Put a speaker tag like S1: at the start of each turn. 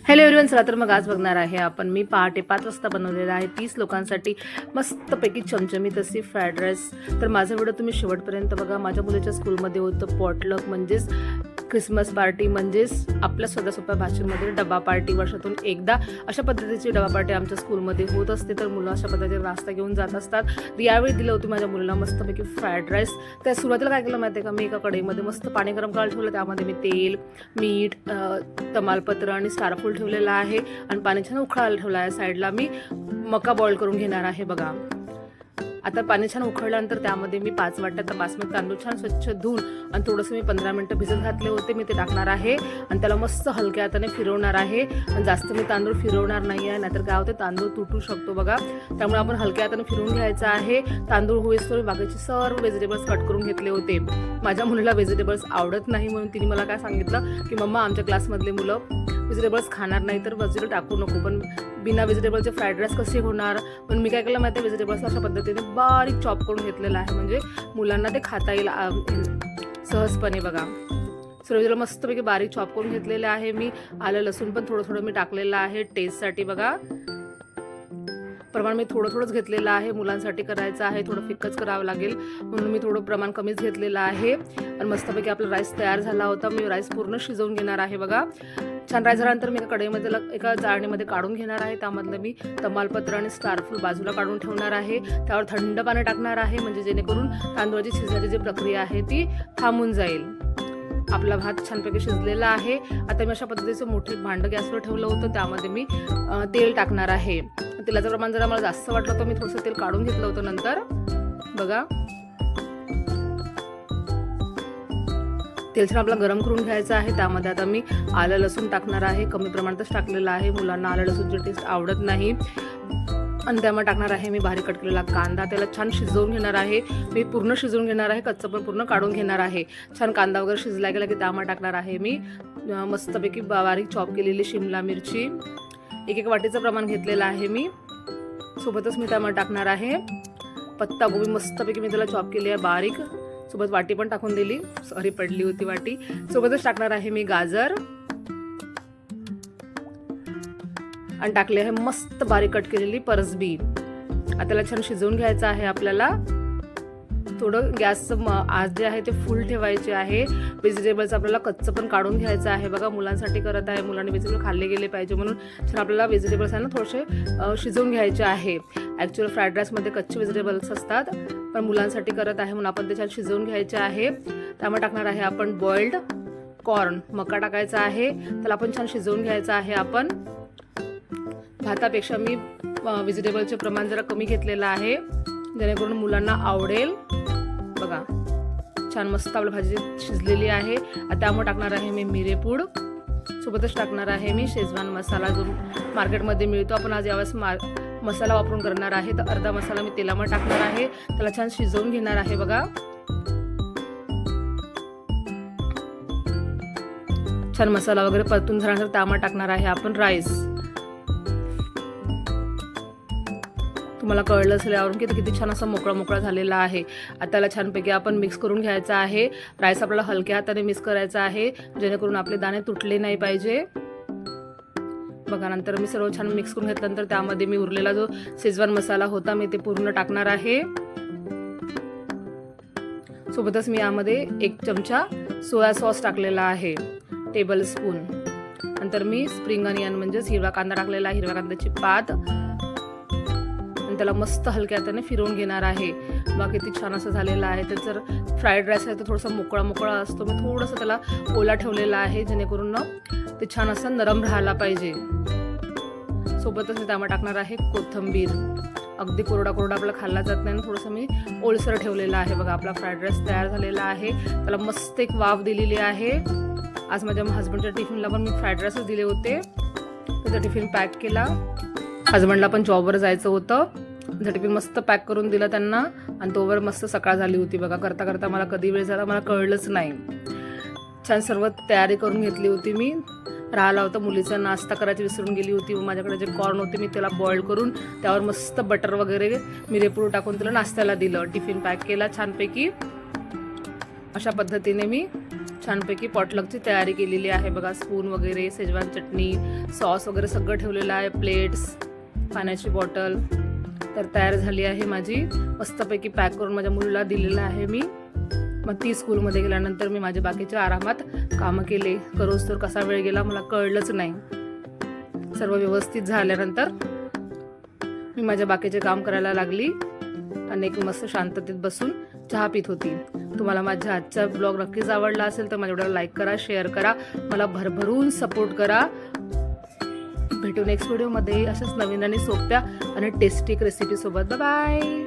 S1: Hello everyone, चला तर मग आज बघणार आहे आपण मी पहाटे 5 वाजता बनवलेला आहे 30 लोकांसाठी मस्तपैकी चमचमीत अशी फ्राईड राईस. तर माझा व्हिडिओ तुम्ही शेवटपर्यंत बघा. माझ्या मुलीच्या स्कूलमध्ये होतं पॉटलक, म्हणजेच क्रिसमस पार्टी, म्हणजेच आपल्या सोप्या भाषेमध्ये डबा पार्टी. वर्षातून एकदा अशा पद्धतीची डबा पार्टी आमच्या स्कूलमध्ये होत असते. तर मुलं अशा पद्धतीने नाश्ता घेऊन जात असतात. तर यावेळी दिलं होतं माझ्या मुलीला मस्तपैकी फ्राईड राईस. तर सुरुवातीला काय केलं माहिती आहे का, मी एका कढईमध्ये मस्त पाणी गरम करायला ठेवलं. त्यामध्ये मी तेल, मीठ, तमालपत्र आणि स्टारफूल ठेवलेला आहे आणि पाणी छान उकळायला ठेवला आहे. साईडला मी मका बॉईल करून घेणार आहे बघा. आता पाणी छान उकळल्यानंतर त्यामध्ये मी 5 वाट्या बासमती तांदूळ छान स्वच्छ धुवून आणि थोडंसं मी 15 मिनिटं भिजत घातले होते, मी ते टाकणार आहे आणि त्याला मस्त हलक्या हाताने फिरवणार आहे. आणि जास्त मी तांदूळ फिरवणार नाही आहे, नाहीतर काय होते तांदूळ तुटू शकतो बघा. त्यामुळे आपण हलक्या हाताने फिरवून घ्यायचं आहे. तांदूळ होईस्तोवर बाकीचे सर्व व्हेजिटेबल्स कट करून घेतले होते. माझ्या मुलीला व्हेजिटेबल्स आवडत नाही, म्हणून तिने मला काय सांगितलं की मम्मा आमच्या क्लासमधले मुलं व्हेजिटेबल्स खाणार नाही तर व्हेजिटेबल टाकू नको, पण बिना व्हेजिटेबलचे फ्राईड राईस कसे होणार. पण मी काय केलं माहिती आहे, व्हेजिटेबल्स अशा पद्धतीने बारीक चॉप करून घेतलेलं आहे, म्हणजे मुलांना ते खाता येईल सहजपणे बघा. सर्व मस्तपैकी बारीक चॉप करून घेतलेलं आहे. मी आलं लसूण पण थोडं थोडं मी टाकलेलं आहे टेस्टसाठी बघा. प्रमाण मी थोडंच घेतलेलं आहे, मुलांसाठी करायचं आहे, थोडं फिक्कच करावं लागेल म्हणून मी थोडं प्रमाण कमीच घेतलेलं आहे. आणि मस्तपैकी आपला राईस तयार झाला होता. मी राईस पूर्ण शिजवून घेणार आहे बघा. छान राईस झाल्यानंतर मी कढईमध्ये एका चाळणीमध्ये काढून घेणार आहे. त्यामधलं मी तमालपत्र आणि स्टारफूल बाजूला काढून ठेवणार आहे. त्यावर थंड पाणी टाकणार आहे, म्हणजे जेणेकरून तांदूळाची शिजण्याची जी प्रक्रिया आहे ती थांबून जाईल. आपला भात छानपैकी शिजलेला आहे. आता मी अशा पद्धतीचं मोठे भांडं गॅसवर ठेवलं होतं, त्यामध्ये मी तेल टाकणार आहे. तेलाचं प्रमाण जरा मला जास्त वाटलं होतं, मी थोडंसं तेल काढून घेतलं होतं नंतर बघा. तेल छान आपला गरम करून घ्यायचं आहे. त्यामध्ये आता मी आलं लसूण टाकणार आहे, कमी प्रमाणातच टाकलेलं आहे, मुलांना आलं लसूणची टेस्ट आवडत नाही. आणि त्यामध्ये टाकणार आहे मी बारीक कट केलेला कांदा. त्याला छान शिजवून घेणार आहे, मी पूर्ण शिजवून घेणार आहे, कच्चं पण पूर्ण काढून घेणार आहे. छान कांदा वगैरे शिजला गेला की त्यामध्ये टाकणार आहे मी मस्तपैकी बारीक चॉप केलेली शिमला मिरची. एक वाटीचं प्रमाण घेतलेलं आहे मी. सोबतच मी त्यामध्ये टाकणार आहे पत्तागोबी, मस्तपैकी मी त्याला चॉप केली आहे बारीक. सोबत वाटी पण टाकून दिली, सॉरी पडली होती वाटी. सोबतच टाकणार आहे मी गाजर आणि टाकले आहे मस्त बारीक कट केलेली परसबी. आता त्याला छान शिजवून घ्यायचं आहे आपल्याला. थोडं गॅसचं आज जे आहे ते फुल ठेवायचे आहे. व्हेजिटेबल्स आपल्याला कच्चं पण काढून घ्यायचं आहे बघा. मुलांसाठी करत आहे, मुलांनी व्हेजिटेबल खाल्ले गेले पाहिजे म्हणून छान आपल्याला व्हेजिटेबल्स आहे ना थोडेसे शिजवून घ्यायचे आहे. ॲक्च्युअल फ्राईड राईसमध्ये कच्चे व्हेजिटेबल्स असतात, पण मुलांसाठी करत आहे म्हणून आपण ते छान शिजवून घ्यायचे आहे. त्यामुळे टाकणार आहे आपण बॉइल्ड कॉर्न, मका टाकायचा आहे, त्याला आपण छान शिजवून घ्यायचं आहे. आपण भातापेक्षा मी व्हेजिटेबलचे प्रमाण जरा कमी घेतलेलं आहे, जेणेकरून मुलांना आवडेल बघा. छान मस्त आपली भाजी शिजलेली आहे. त्यामुळे टाकणार आहे मी मिरेपूड. सोबतच टाकणार आहे मी शेजवान मसाला, जो मार्केटमध्ये मिळतो. आपण आज यावेळेस मसाला वापरून करणार आहे, तर अर्धा मसाला मी तेलामध्ये टाकणार आहे. त्याला छान शिजवून घेणार आहे बघा. छान मसाला वगैरे परतून झाल्यानंतर त्यामध्ये टाकणार आहे आपण राईस. तुम्हाला कळलं असेल यावरून की किती छान असा मोकळा झालेला आहे. आता त्याला छानपैकी आपण मिक्स करून घ्यायचा आहे. राईस आपल्याला हलक्या हाताने मिक्स करायचा आहे, जेणेकरून आपले दाणे तुटले नाही पाहिजे बघा. नंतर मी सर्व छान मिक्स करून घेतल्यानंतर त्यामध्ये मी उरलेला जो शेजवान मसाला होता मी ते पूर्ण टाकणार आहे. सोबतच मी यामध्ये 1 चमचा सोया सॉस टाकलेला आहे, टेबल स्पून. नंतर मी स्प्रिंग अनियन म्हणजेच हिरवा कांदा टाकलेला आहे, हिरव्या कांद्याची पात. आणि त्याला मस्त हलक्या हाताने फिरवून घेणार आहे. बघा किती छान असं झालेलं आहे. तर जर फ्राईड राईस आहे तर थोडासा मोकळा असतो, मी थोडंसं त्याला ओला ठेवलेला आहे, जेणेकरून ते छान असं नरम राहायला पाहिजे. सोबतच मी त्यामध्ये टाकणार आहे कोथिंबीर. अगदी कोरडा आपला खाल्ला जात नाही, थोडंसं मी ओलसर ठेवलेलं आहे बघा. आपला फ्राईड राईस तयार झालेला आहे. त्याला मस्त एक वाफ दिलेली आहे. आज माझ्या हजबंडच्या टिफिनला पण मी फ्राईड राईसच दिले होते. त्याचा टिफिन पॅक केला. हजबंडला पण जॉबवर जायचं होतं, त्याचा टिफिन मस्त पॅक करून दिला त्यांना. आणि तोवर मस्त सकाळ झाली होती बघा. करता मला कधी वेळ झाला मला कळलंच नाही. छान सर्व तयारी करून घेतली होती मी. राहिला होता मुलीचा नाश्ता करायची विसरून गेली होती. माझ्याकडे जे कॉर्न होते मी त्याला बॉईल करून त्यावर मस्त बटर वगैरे मिरेपूड टाकून त्याला नाश्त्याला दिलं. टिफिन पॅक केला छानपैकी. अशा पद्धतीने मी छानपैकी पॉटलकची तयारी केलेली आहे बघा. स्पून वगैरे, शेजवान चटणी, सॉस वगैरे सगळं ठेवलेलं आहे, प्लेट्स, पाण्याची बॉटल. तर तयार झाली आहे माझी. मस्तपैकी पॅक करून माझ्या मुलीला दिलेलं आहे मी. मग ती स्कूलमध्ये गेल्यानंतर मी माझे बाकीचे आरामात कामं केले. करोस तर कसा वेळ गेला मला कळलंच नाही. सर्व व्यवस्थित झाल्यानंतर मी माझ्या बाकीचे काम करायला लागली आणि एक मस्त शांततेत बसून चहा पित होती. तुम्हाला माझ्या आजचा ब्लॉग नक्कीच आवडला असेल तर माझ्या व्हिडिओला लाईक करा, शेअर करा, मला भरभरून सपोर्ट करा. भेटू नेक्स्ट व्हिडिओमध्ये अशाच नवीन आणि सोप्या आणि टेस्टी रेसिपी सोबत. Bye bye.